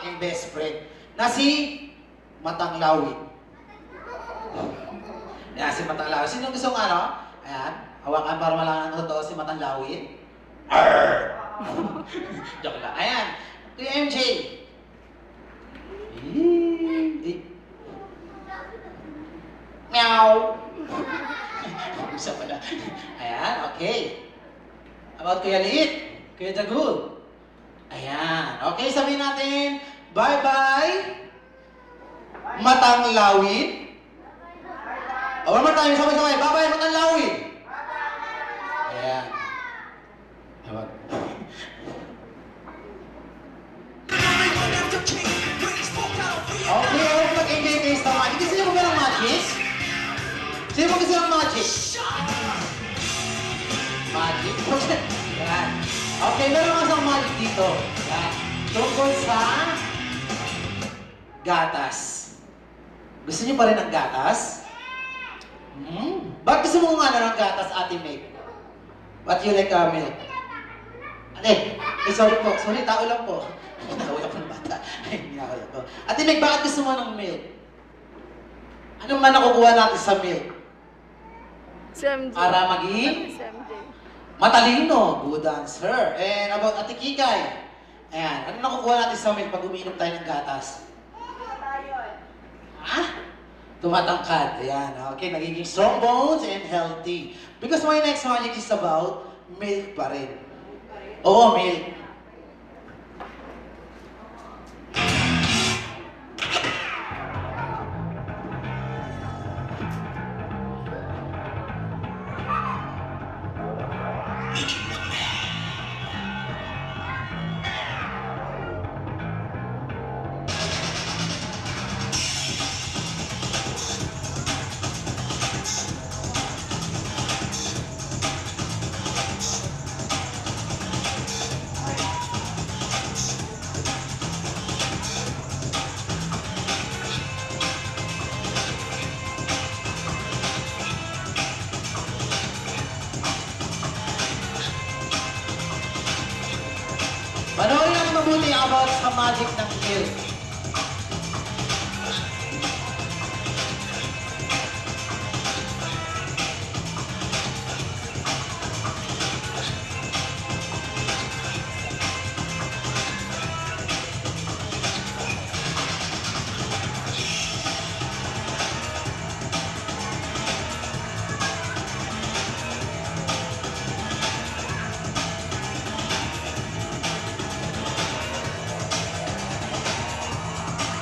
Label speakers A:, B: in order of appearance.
A: aking best friend na si Matang Lawit. Ayan, si Matang Lawit. Sino gusto ng ano? Ayan, hawakan para malaman ng totoo si Matang Lawit. Joke lang. Ayan, Kuya MJ. Meow. Isa pala. Ayan, okay. About Kuya Liit, Kuya Jagul. Ayan, okay, sabihin natin, bye-bye, Matang Lawit. One more time, sabay-sabay, bye-bye, Matang Lawit. Ayan. Awag. Okay, huwag mag-enjoy kayo sa magic. Gusto niyo ba ng magic? Sino mo gusto ng magic? Magic? Yan. Okay, meron nga sa magic dito. Yan. Tungkol sa gatas. Gusto niyo pa rin ng gatas? Ba't gusto mo nga ng gatas, Ate Meg? What you like, milk? Ate, sorry po. Sorry, tao lang po. Tao lang po ng bata. Ay, hinakaya ko. Ate Meg, bakit gusto mo ng milk? Anong man nakukuha natin sa milk?
B: SMJ.
A: Para maging
B: SMJ.
A: matalino. Good answer. And about Ate Kikay. Ayan, ano nakukuha natin sa milk pag umiinom tayo ng gatas? Ha? Tumatangkad. Ayan, okay. Nagiging strong bones and healthy. Because my next magic is about milk pa rin. Oo, milk. Panoorin natin mabuti about sa magic ng milk.